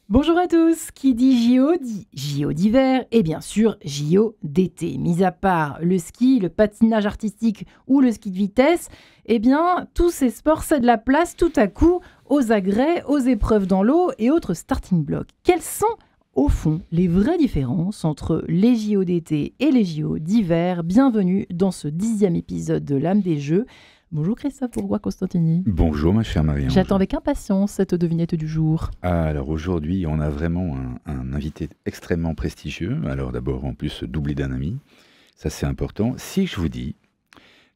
Bonjour à tous, qui dit JO dit JO d'hiver et bien sûr JO d'été. Mis à part le ski, le patinage artistique ou le ski de vitesse, eh bien tous ces sports cèdent la place tout à coup aux agrès, aux épreuves dans l'eau et autres starting blocks. Quelles sont au fond les vraies différences entre les JO d'été et les JO d'hiver? Bienvenue dans ce 10e épisode de l'âme des Jeux. Bonjour Christophe Bourgois-Constantini. Bonjour ma chère Marie-Ange. J'attends avec impatience cette devinette du jour. Alors aujourd'hui, on a vraiment un invité extrêmement prestigieux. Alors d'abord, en plus, doublé d'un ami. Ça, c'est important. Si je vous dis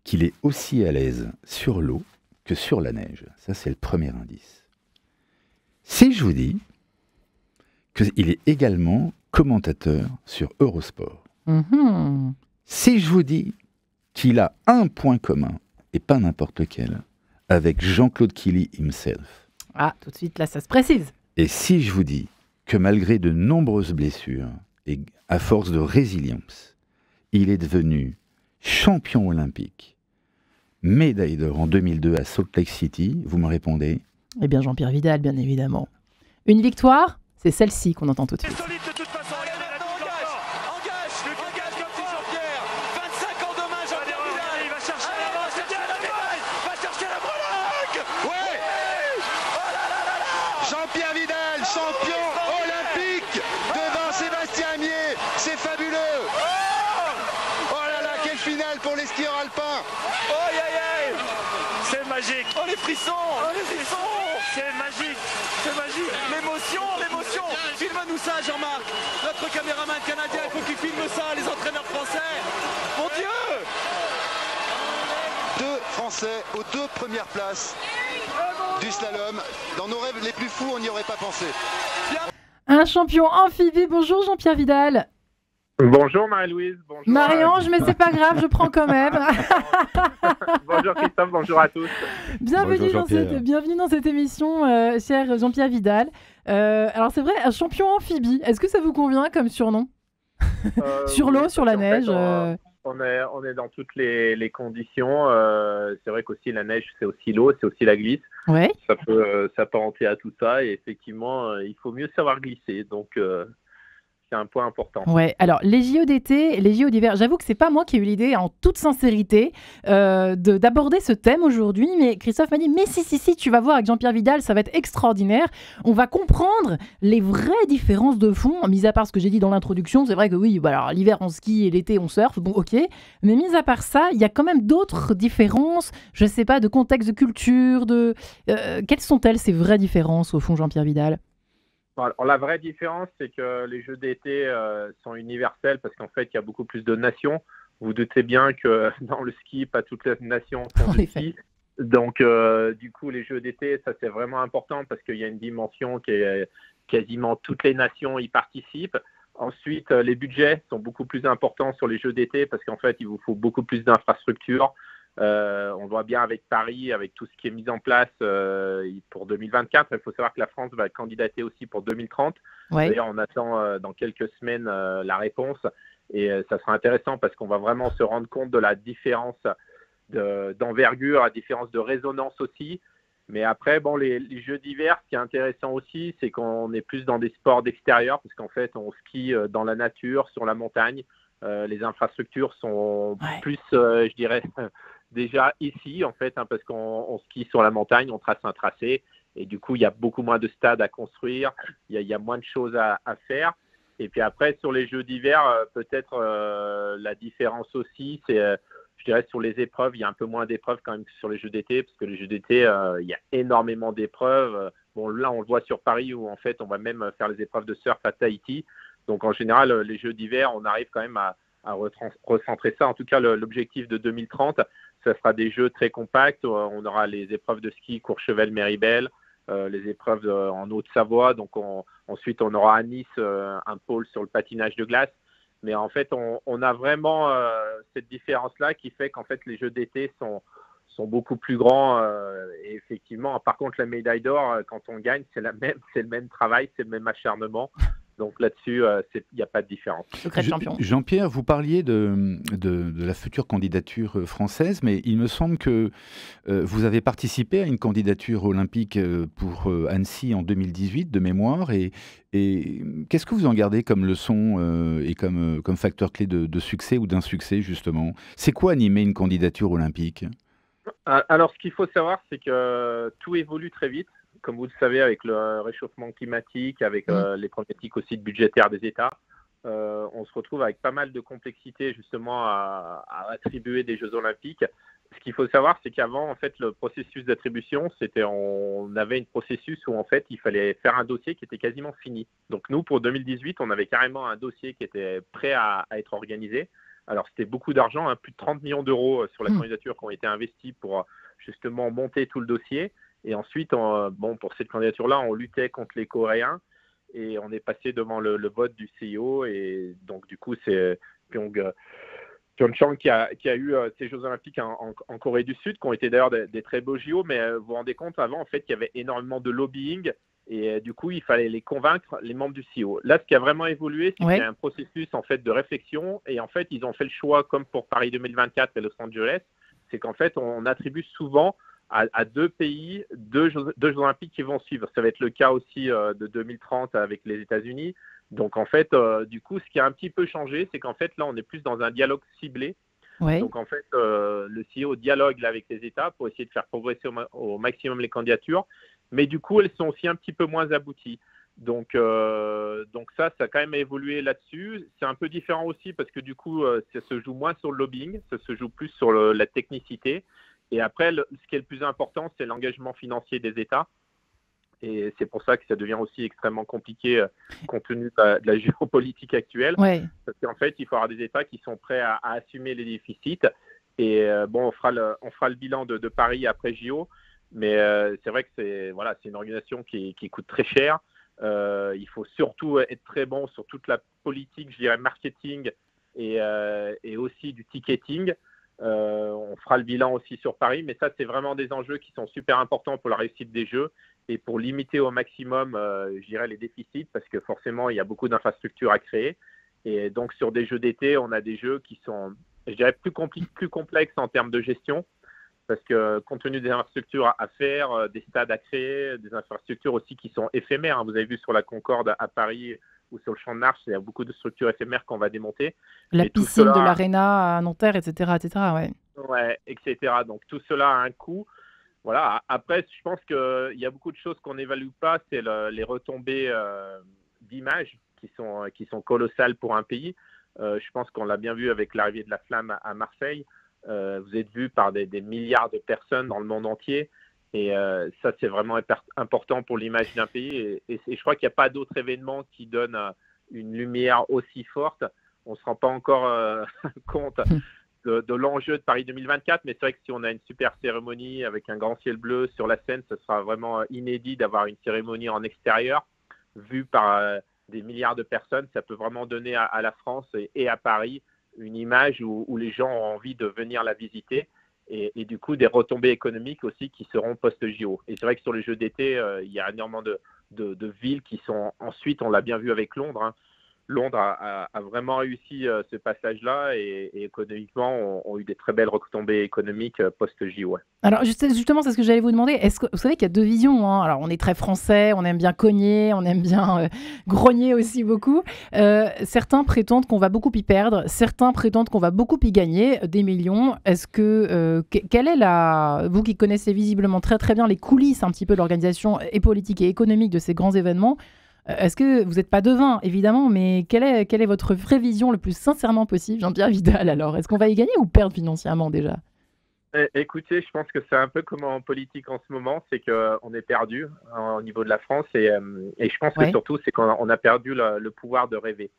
qu'il est aussi à l'aise sur l'eau que sur la neige, ça, c'est le premier indice. Si je vous dis qu'il est également commentateur sur Eurosport. Si je vous dis qu'il a un point commun, et pas n'importe lequel, avec Jean-Claude Killy himself. Ah, tout de suite, là, ça se précise. Et si je vous dis que malgré de nombreuses blessures, et à force de résilience, il est devenu champion olympique, médaille d'or en 2002 à Salt Lake City, vous me répondez? Eh bien, Jean-Pierre Vidal, bien évidemment. Une victoire, c'est celle-ci qu'on entend tout de suite. Jean-Pierre Vidal, champion olympique devant Sébastien Amier, c'est fabuleux. Oh là là, quelle finale pour les skieurs alpins. Oh aïe aïe, c'est magique. Oh les frissons, c'est magique, l'émotion. Filme-nous ça Jean-Marc, notre caméraman canadien, il faut qu'il filme ça, les entraîneurs français. Mon Dieu. Deux Français aux deux premières places du slalom. Dans nos rêves les plus fous, on n'y aurait pas pensé. Un champion amphibie, bonjour Jean-Pierre Vidal. Bonjour Marie-Louise, bonjour Marie-Ange, mais c'est pas grave, je prends quand même. bonjour Christophe, bonjour à tous. Bienvenue dans cette émission, cher Jean-Pierre Vidal. Alors c'est vrai, un champion amphibie, est-ce que ça vous convient comme surnom? Sur l'eau, sur la neige On est dans toutes les conditions. C'est vrai qu'aussi la neige, c'est aussi l'eau, c'est aussi la glisse. Ouais. Ça peut s'apparenter à tout ça. Et effectivement, il faut mieux savoir glisser. Donc, c'est un point important. Ouais, alors les JO d'été, les JO d'hiver, j'avoue que c'est pas moi qui ai eu l'idée, en toute sincérité, d'aborder ce thème aujourd'hui, mais Christophe m'a dit, mais si, tu vas voir avec Jean-Pierre Vidal, ça va être extraordinaire, on va comprendre les vraies différences de fond, mis à part ce que j'ai dit dans l'introduction, c'est vrai que oui, bah alors, l'hiver on skie et l'été on surfe, bon ok, mais mis à part ça, il y a quand même d'autres différences, je sais pas, de contexte, de culture, quelles sont-elles ces vraies différences au fond, Jean-Pierre Vidal? Alors, la vraie différence, c'est que les Jeux d'été sont universels parce qu'en fait, il y a beaucoup plus de nations. Vous doutez bien que dans le ski, pas toutes les nations font du ski. Donc, du coup, les Jeux d'été, ça c'est vraiment important parce qu'il y a une dimension qui est quasiment toutes les nations y participent. Ensuite, les budgets sont beaucoup plus importants sur les Jeux d'été parce qu'en fait, il vous faut beaucoup plus d'infrastructures. On voit bien avec Paris, avec tout ce qui est mis en place pour 2024. Il faut savoir que la France va candidater aussi pour 2030. Ouais. D'ailleurs, on attend dans quelques semaines la réponse. Et ça sera intéressant parce qu'on va vraiment se rendre compte de la différence d'envergure, la différence de résonance aussi. Mais après, bon, les Jeux d'hiver, ce qui est intéressant aussi, c'est qu'on est plus dans des sports d'extérieur parce qu'en fait, on skie dans la nature, sur la montagne. Les infrastructures sont plus, je dirais, déjà ici, en fait, parce qu'on skie sur la montagne, on trace un tracé, et du coup, il y a beaucoup moins de stades à construire, il y a moins de choses à faire. Et puis après, sur les Jeux d'hiver, peut-être la différence aussi, c'est, je dirais, sur les épreuves, il y a un peu moins d'épreuves quand même que sur les Jeux d'été, parce que les Jeux d'été, il y a énormément d'épreuves. Bon, là, on le voit sur Paris, où en fait, on va même faire les épreuves de surf à Tahiti. Donc, en général, les Jeux d'hiver, on arrive quand même à recentrer ça. En tout cas, l'objectif de 2030, ça sera des jeux très compacts. On aura les épreuves de ski Courchevel-Méribel, les épreuves en Haute-Savoie. Donc, ensuite, on aura à Nice un pôle sur le patinage de glace. Mais en fait, on a vraiment cette différence-là qui fait qu'en fait, les Jeux d'été sont beaucoup plus grands. Et effectivement, par contre, la médaille d'or, quand on gagne, c'est le même travail, c'est le même acharnement. Donc là-dessus, il n'y a pas de différence. Secret de champion. Jean-Pierre, vous parliez de la future candidature française, mais il me semble que vous avez participé à une candidature olympique pour Annecy en 2018 de mémoire. Et qu'est-ce que vous en gardez comme leçon et comme facteur clé de succès ou d'insuccès, justement? C'est quoi animer une candidature olympique? Alors, ce qu'il faut savoir, c'est que tout évolue très vite. Comme vous le savez, avec le réchauffement climatique, avec les problématiques aussi budgétaires des États, on se retrouve avec pas mal de complexité justement à attribuer des Jeux Olympiques. Ce qu'il faut savoir, c'est qu'avant, en fait, le processus d'attribution, on avait un processus où en fait, il fallait faire un dossier qui était quasiment fini. Donc nous, pour 2018, on avait carrément un dossier qui était prêt à être organisé. Alors c'était beaucoup d'argent, plus de 30 millions d'euros sur la candidature qui ont été investis pour justement monter tout le dossier. Et ensuite, pour cette candidature-là, on luttait contre les Coréens et on est passé devant le vote du CIO. Et donc, du coup, c'est Pyeongchang qui a eu ces Jeux Olympiques en Corée du Sud, qui ont été d'ailleurs des très beaux JO. Mais vous vous rendez compte, avant, en fait, qu'il y avait énormément de lobbying. Et du coup, il fallait les convaincre, les membres du CIO. Là, ce qui a vraiment évolué, c'est qu'il y a un processus en fait, de réflexion. Et en fait, ils ont fait le choix, comme pour Paris 2024 et Los Angeles, c'est qu'en fait, on attribue souvent à deux pays, deux Jeux Olympiques qui vont suivre. Ça va être le cas aussi de 2030 avec les États-Unis. Donc en fait, du coup, ce qui a un petit peu changé, c'est qu'en fait, là, on est plus dans un dialogue ciblé. Ouais. Donc en fait, le CEO dialogue là, avec les États pour essayer de faire progresser au maximum les candidatures. Mais du coup, elles sont aussi un petit peu moins abouties. Donc ça a quand même évolué là-dessus. C'est un peu différent aussi parce que du coup, ça se joue moins sur le lobbying, ça se joue plus sur la technicité. Et après, ce qui est le plus important, c'est l'engagement financier des États. Et c'est pour ça que ça devient aussi extrêmement compliqué compte tenu de la géopolitique actuelle. Ouais. Parce qu'en fait, il faut avoir des États qui sont prêts à assumer les déficits. Et on fera le bilan de Paris après JO. Mais c'est vrai que c'est une organisation qui coûte très cher. Il faut surtout être très bon sur toute la politique, je dirais, marketing et aussi du ticketing. On fera le bilan aussi sur Paris, mais ça, c'est vraiment des enjeux qui sont super importants pour la réussite des Jeux et pour limiter au maximum, je dirais, les déficits, parce que forcément, il y a beaucoup d'infrastructures à créer. Et donc, sur des Jeux d'été, on a des Jeux qui sont, je dirais, plus complexes en termes de gestion, parce que compte tenu des infrastructures à faire, des stades à créer, des infrastructures aussi qui sont éphémères. Vous avez vu sur la Concorde à Paris ou sur le Champ de Mars, il y a beaucoup de structures éphémères qu'on va démonter. La piscine de l'Arena à Nanterre, etc. ouais. Ouais, etc. Donc tout cela a un coût. Voilà. Après, je pense qu'il y a beaucoup de choses qu'on n'évalue pas. C'est les retombées d'image qui sont colossales pour un pays. Je pense qu'on l'a bien vu avec l'arrivée de la flamme à Marseille. Vous êtes vu par des milliards de personnes dans le monde entier. Et ça, c'est vraiment important pour l'image d'un pays. Et je crois qu'il n'y a pas d'autre événement qui donne une lumière aussi forte. On ne se rend pas encore compte de l'enjeu de Paris 2024, mais c'est vrai que si on a une super cérémonie avec un grand ciel bleu sur la scène, ce sera vraiment inédit d'avoir une cérémonie en extérieur vue par des milliards de personnes. Ça peut vraiment donner à la France et à Paris une image où les gens ont envie de venir la visiter. Et du coup, des retombées économiques aussi qui seront post-JO. Et c'est vrai que sur les Jeux d'été, il y a énormément de villes qui sont... Ensuite, on l'a bien vu avec Londres. Hein. Londres a vraiment réussi ce passage-là et économiquement, ont eu des très belles retombées économiques post-JO. Ouais. Alors justement, c'est ce que j'allais vous demander. Est-ce que vous savez qu'il y a deux visions, hein. Alors on est très français, on aime bien cogner, on aime bien grogner aussi beaucoup. Certains prétendent qu'on va beaucoup y perdre, certains prétendent qu'on va beaucoup y gagner, des millions. Est-ce que quelle est vous qui connaissez visiblement très très bien les coulisses un petit peu de l'organisation et politique et économique de ces grands événements? Est-ce que vous n'êtes pas devin, évidemment, mais quelle est votre vraie vision le plus sincèrement possible, Jean-Pierre Vidal, alors? Est-ce qu'on va y gagner ou perdre financièrement déjà? Écoutez, je pense que c'est un peu comme en politique en ce moment, c'est qu'on est perdu au niveau de la France et je pense que surtout, c'est qu'on a perdu le pouvoir de rêver.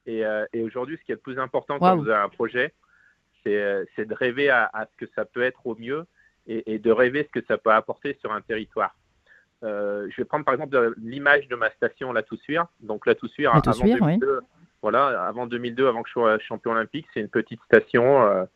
Et aujourd'hui, ce qui est le plus important quand vous avez un projet, c'est de rêver à ce que ça peut être au mieux et de rêver ce que ça peut apporter sur un territoire. Je vais prendre par exemple l'image de ma station La Toussuire. Donc La Toussuire, avant 2002, avant que je sois champion olympique, c'est une petite station,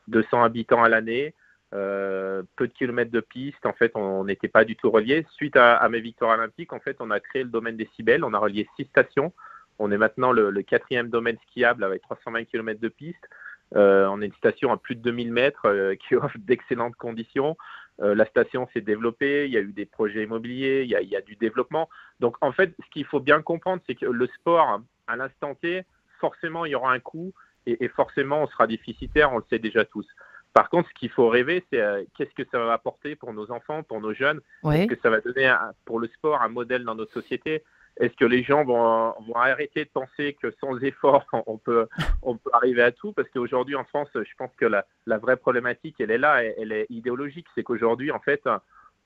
200 habitants à l'année. peu de kilomètres de piste. En fait, on n'était pas du tout reliés. Suite à mes victoires olympiques, en fait, on a créé le domaine des Cibelles. On a relié 6 stations. On est maintenant le 4e domaine skiable avec 320 km de piste. On est une station à plus de 2000 mètres qui offre d'excellentes conditions. La station s'est développée, il y a eu des projets immobiliers, il y a du développement. Donc en fait, ce qu'il faut bien comprendre, c'est que le sport, à l'instant T, forcément, il y aura un coût et forcément, on sera déficitaire, on le sait déjà tous. Par contre, ce qu'il faut rêver, c'est qu'est-ce que ça va apporter pour nos enfants, pour nos jeunes, Ouais. est-ce que ça va donner pour le sport un modèle dans notre société. Est-ce que les gens vont arrêter de penser que sans effort, on peut arriver à tout? Parce qu'aujourd'hui, en France, je pense que la vraie problématique, elle est là, elle est idéologique. C'est qu'aujourd'hui, en fait,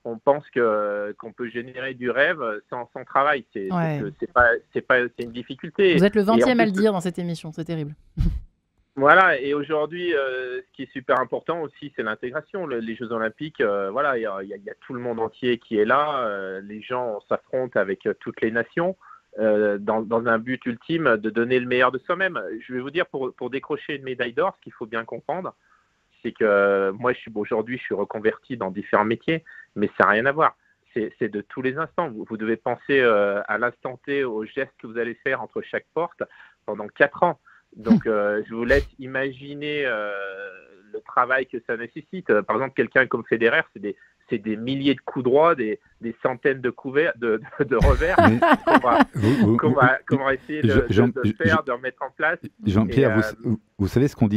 on pense qu'on peut générer du rêve sans travail. C'est une difficulté. Vous êtes le 20e à le plus, dire dans cette émission, c'est terrible. Voilà, et aujourd'hui, ce qui est super important aussi, c'est l'intégration. Les Jeux Olympiques, voilà, il y a tout le monde entier qui est là. Les gens s'affrontent avec toutes les nations dans un but ultime de donner le meilleur de soi-même. Je vais vous dire, pour décrocher une médaille d'or, ce qu'il faut bien comprendre, c'est que moi, aujourd'hui, je suis reconverti dans différents métiers, mais ça n'a rien à voir. C'est de tous les instants. Vous devez penser à l'instant T aux gestes que vous allez faire entre chaque porte pendant 4 ans. Donc, je vous laisse imaginer le travail que ça nécessite. Par exemple, quelqu'un comme Federer, c'est des milliers de coups droits, des centaines de revers qu'on va essayer de faire, de remettre en place. Jean-Pierre, vous savez ce qu'on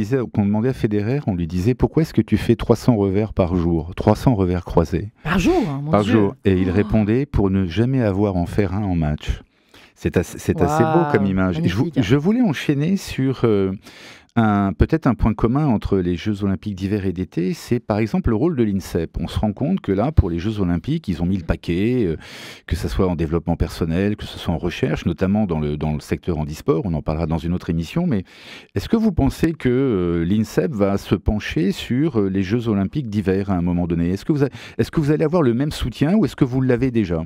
demandait à Federer, on lui disait pourquoi est-ce que tu fais 300 revers par jour, 300 revers croisés par jour, hein, mon par Dieu. jour. Et il répondait pour ne jamais avoir en faire un en match. C'est assez beau comme image. Je voulais enchaîner sur peut-être un point commun entre les Jeux Olympiques d'hiver et d'été, c'est par exemple le rôle de l'INSEP. On se rend compte que là, pour les Jeux Olympiques, ils ont mis le paquet, que ce soit en développement personnel, que ce soit en recherche, notamment dans le secteur handisport, on en parlera dans une autre émission, mais est-ce que vous pensez que l'INSEP va se pencher sur les Jeux Olympiques d'hiver à un moment donné? Est-ce que vous allez avoir le même soutien ou est-ce que vous l'avez déjà?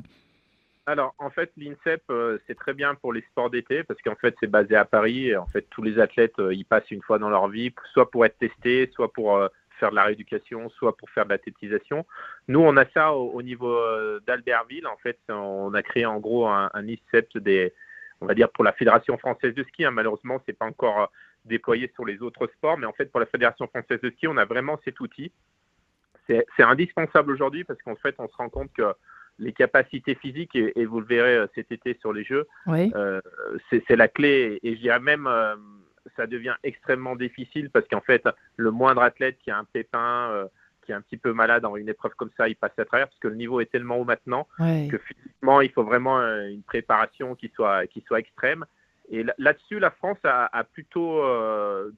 Alors, en fait, l'INSEP, c'est très bien pour les sports d'été parce qu'en fait, c'est basé à Paris. Et en fait, tous les athlètes y passent une fois dans leur vie, soit pour être testés, soit pour faire de la rééducation, soit pour faire de l'athlétisation. Nous, on a ça au niveau d'Albertville. En fait, on a créé en gros un INSEP on va dire pour la Fédération française de ski. Malheureusement, c'est pas encore déployé sur les autres sports, mais en fait, pour la Fédération française de ski, on a vraiment cet outil. C'est indispensable aujourd'hui parce qu'en fait, on se rend compte que les capacités physiques, et vous le verrez cet été sur les Jeux, Oui. C'est la clé. Et je dirais même, ça devient extrêmement difficile parce qu'en fait, le moindre athlète qui a un pépin, qui est un petit peu malade dans une épreuve comme ça, il passe à travers parce que le niveau est tellement haut maintenant que physiquement, il faut vraiment une préparation qui soit extrême. Et là-dessus, la France a plutôt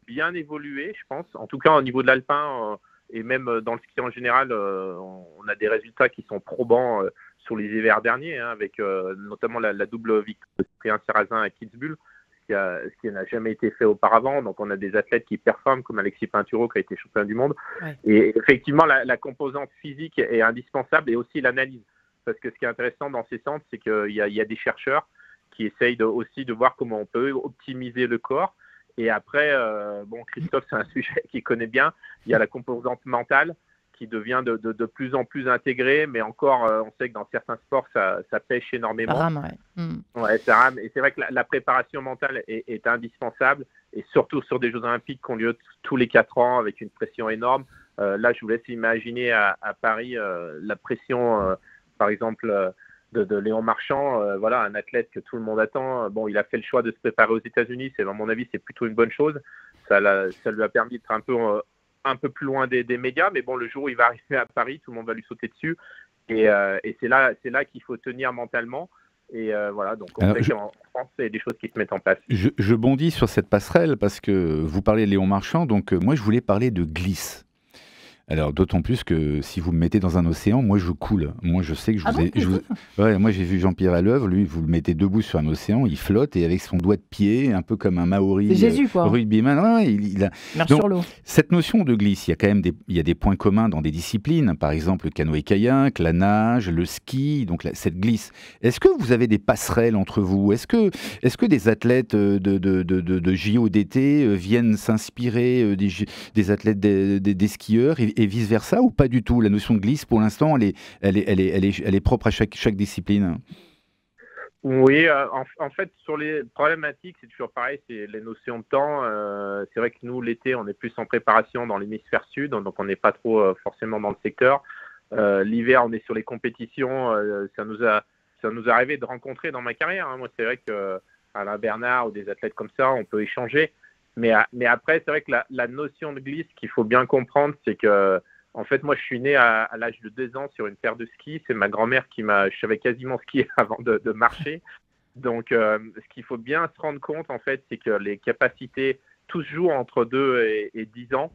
bien évolué, je pense. En tout cas, au niveau de l'alpin, et même dans le ski en général, on a des résultats qui sont probants sur les hivers derniers, avec notamment la double victoire de Cyprien Sarrazin à Kitzbühel, ce qui n'a jamais été fait auparavant. Donc on a des athlètes qui performent, comme Alexis Pinturo qui a été champion du monde. Ouais. Et effectivement, la composante physique est indispensable et aussi l'analyse. Parce que ce qui est intéressant dans ces centres, c'est qu'il y a des chercheurs qui essayent aussi de voir comment on peut optimiser le corps. Et après, Christophe, c'est un sujet qu'il connaît bien. Il y a la composante mentale qui devient de plus en plus intégrée, mais encore, on sait que dans certains sports, ça pêche énormément. Ça rame, ouais, ça rame. Et c'est vrai que la préparation mentale est indispensable, et surtout sur des Jeux Olympiques qui ont lieu tous les 4 ans avec une pression énorme. Là, je vous laisse imaginer à Paris la pression, par exemple, de Léon Marchand, voilà, un athlète que tout le monde attend. Bon, il a fait le choix de se préparer aux États-Unis. À mon avis, c'est plutôt une bonne chose. Ça lui a permis d'être un peu plus loin des médias. Mais bon, le jour où il va arriver à Paris, tout le monde va lui sauter dessus. Et c'est là qu'il faut tenir mentalement. Et voilà, donc on sait qu'en France, il y a des choses qui se mettent en place. Je bondis sur cette passerelle parce que vous parlez de Léon Marchand. Donc moi, je voulais parler de glisse. Alors, d'autant plus que si vous me mettez dans un océan, moi je coule. Moi je sais que moi j'ai vu Jean-Pierre à l'œuvre, lui vous le mettez debout sur un océan, il flotte et avec son doigt de pied, un peu comme un Maori. C'est Jésus quoi. Rugbyman, marche sur l'eau. Cette notion de glisse, il y a quand même des points communs dans des disciplines, par exemple le canoë-kayak, la nage, le ski, donc cette glisse. Est-ce que vous avez des passerelles entre vous? Est-ce que des athlètes de JO d'été viennent s'inspirer des athlètes des skieurs et vice-versa, ou pas du tout? La notion de glisse, pour l'instant, elle est propre à chaque discipline. Oui, en fait, sur les problématiques, c'est toujours pareil, c'est les notions de temps. C'est vrai que nous, l'été, on est plus en préparation dans l'hémisphère sud, donc on n'est pas trop forcément dans le secteur. L'hiver, on est sur les compétitions. Ça nous est arrivé de rencontrer dans ma carrière. Moi, c'est vrai que Alain Bernard ou des athlètes comme ça, on peut échanger. Mais après, c'est vrai que la notion de glisse qu'il faut bien comprendre, c'est que en fait, moi, je suis né à l'âge de 2 ans sur une paire de skis. C'est ma grand-mère je savais quasiment skier avant de marcher. Donc, ce qu'il faut bien se rendre compte, en fait, c'est que les capacités, tous jouent entre 2 et 10 ans.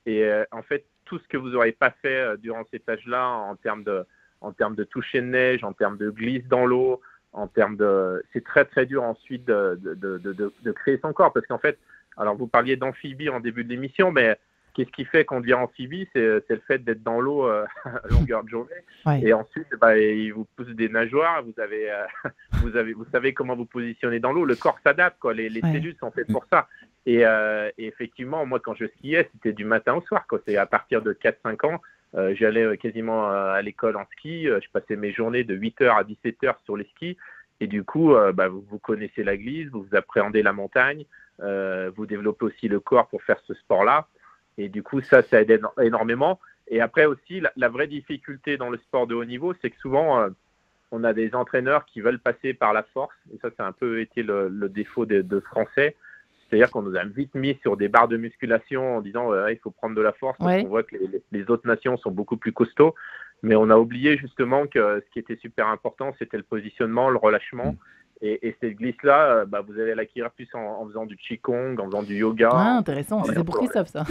Et en fait, tout ce que vous n'aurez pas fait durant cet âge-là, en termes de toucher de neige, en termes de glisse dans l'eau, c'est très, très dur ensuite de créer son corps. Parce qu'en fait, alors vous parliez d'amphibie en début de l'émission, mais qu'est-ce qui fait qu'on devient amphibie? C'est le fait d'être dans l'eau à longueur de journée. Ouais. Et ensuite, il vous pousse des nageoires. Vous savez comment vous positionnez dans l'eau. Le corps s'adapte, quoi. Les cellules sont faites pour ça. Et effectivement, moi, quand je skiais, c'était du matin au soir, quoi. C'est à partir de 4-5 ans. J'allais quasiment à l'école en ski. Je passais mes journées de 8h à 17h sur les skis. Et du coup, vous connaissez la glisse, vous appréhendez la montagne, vous développez aussi le corps pour faire ce sport-là. Et du coup, ça aide énormément. Et après aussi, la vraie difficulté dans le sport de haut niveau, c'est que souvent, on a des entraîneurs qui veulent passer par la force. Et ça a un peu été le défaut de Français. C'est-à-dire qu'on nous a vite mis sur des barres de musculation en disant il faut prendre de la force. Ouais. On voit que les autres nations sont beaucoup plus costauds. Mais on a oublié justement que ce qui était super important, c'était le positionnement, le relâchement. Et cette glisse-là, vous allez l'acquérir plus en faisant du qigong, en faisant du yoga. Ah, intéressant, c'est pour Christophe, ça.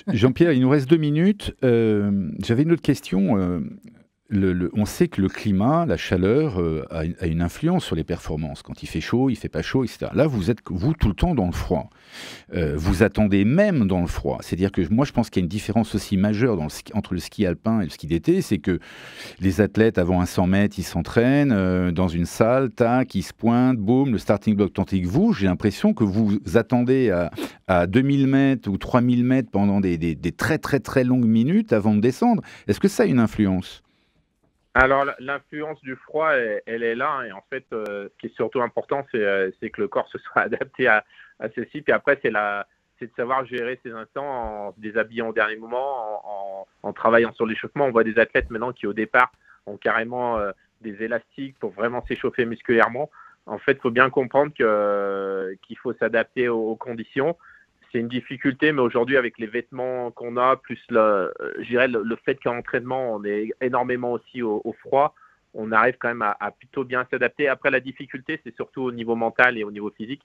Jean-Pierre, il nous reste 2 minutes. J'avais une autre question. On sait que le climat, la chaleur, a une influence sur les performances. Quand il fait chaud, il fait pas chaud, etc. Là, vous êtes, tout le temps dans le froid. Vous attendez même dans le froid. C'est-à-dire que moi, je pense qu'il y a une différence aussi majeure entre le ski alpin et le ski d'été. C'est que les athlètes, avant un 100 mètres, ils s'entraînent dans une salle, tac, ils se pointent, boum, le starting block. Tandis que vous, j'ai l'impression que vous attendez à 2000 mètres ou 3000 mètres pendant des très, très, très longues minutes avant de descendre. Est-ce que ça a une influence ? Alors, l'influence du froid, elle est là. Et en fait, ce qui est surtout important, c'est que le corps se soit adapté à ceci. Puis après, c'est de savoir gérer ces instants en se déshabillant au dernier moment, en travaillant sur l'échauffement. On voit des athlètes maintenant qui, au départ, ont carrément des élastiques pour vraiment s'échauffer musculairement. En fait, il faut bien comprendre qu'il faut s'adapter aux conditions. C'est une difficulté, mais aujourd'hui, avec les vêtements qu'on a, plus le fait qu'en entraînement, on est énormément aussi au froid, on arrive quand même à plutôt bien s'adapter. Après, la difficulté, c'est surtout au niveau mental et au niveau physique.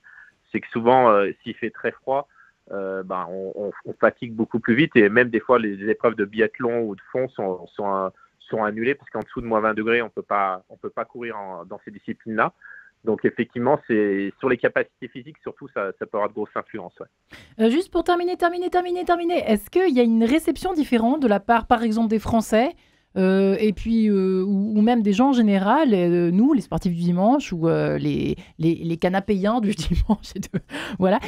C'est que souvent, s'il fait très froid, on fatigue beaucoup plus vite. Et même des fois, les épreuves de biathlon ou de fond sont annulées parce qu'en dessous de moins 20 degrés, on peut pas courir dans ces disciplines-là. Donc effectivement, c'est sur les capacités physiques, surtout, ça peut avoir de grosses influences. Ouais. Juste pour terminer, est-ce qu'il y a une réception différente de la part, par exemple, des Français et puis ou même des gens en général, nous, les sportifs du dimanche ou les canapéiens du dimanche, voilà,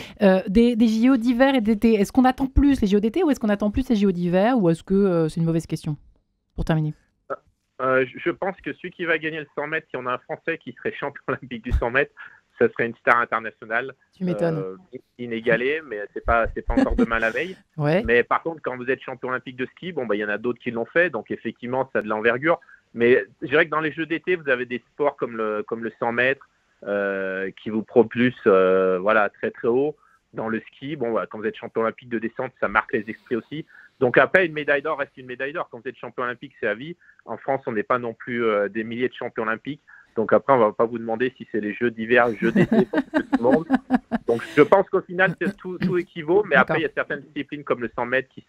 des JO d'hiver et d'été. Est-ce qu'on attend plus les JO d'été ou est-ce qu'on attend plus les JO d'hiver ou est-ce que c'est une mauvaise question pour terminer? Je pense que celui qui va gagner le 100 mètres, si on a un Français qui serait champion olympique du 100 mètres, ça serait une star internationale. Tu m'étonnes. Inégalée, mais c'est pas encore demain la veille. Ouais. Mais par contre, quand vous êtes champion olympique de ski, il y en a d'autres qui l'ont fait, donc effectivement, ça a de l'envergure. Mais je dirais que dans les Jeux d'été, vous avez des sports comme le 100 mètres qui vous propulsent très très haut. Dans le ski, quand vous êtes champion olympique de descente, ça marque les esprits aussi. Donc après, une médaille d'or reste une médaille d'or. Quand vous êtes champion olympique, c'est à vie. En France, on n'est pas non plus des milliers de champions olympiques. Donc après, on ne va pas vous demander si c'est les Jeux d'hiver, les Jeux d'été pour tout le monde. Donc je pense qu'au final, tout équivaut. Mais après, il y a certaines disciplines comme le 100 mètres qui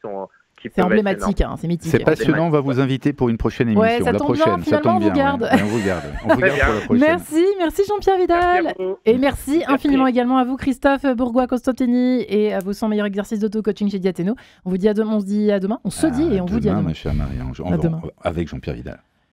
c'est emblématique, c'est mythique. C'est passionnant, on va vous inviter pour une prochaine émission. Ouais, ça tombe bien, finalement, on vous garde. Ouais. On vous garde pour la prochaine. Merci Jean-Pierre Vidal. Et merci infiniment également à vous, Christophe Bourgois-Costantini, et à vos 100 meilleurs exercices d'auto-coaching chez Diathéno. On vous dit à demain, on se dit et on vous dit à demain. Ma chère Marie-Ange, avec Jean-Pierre Vidal.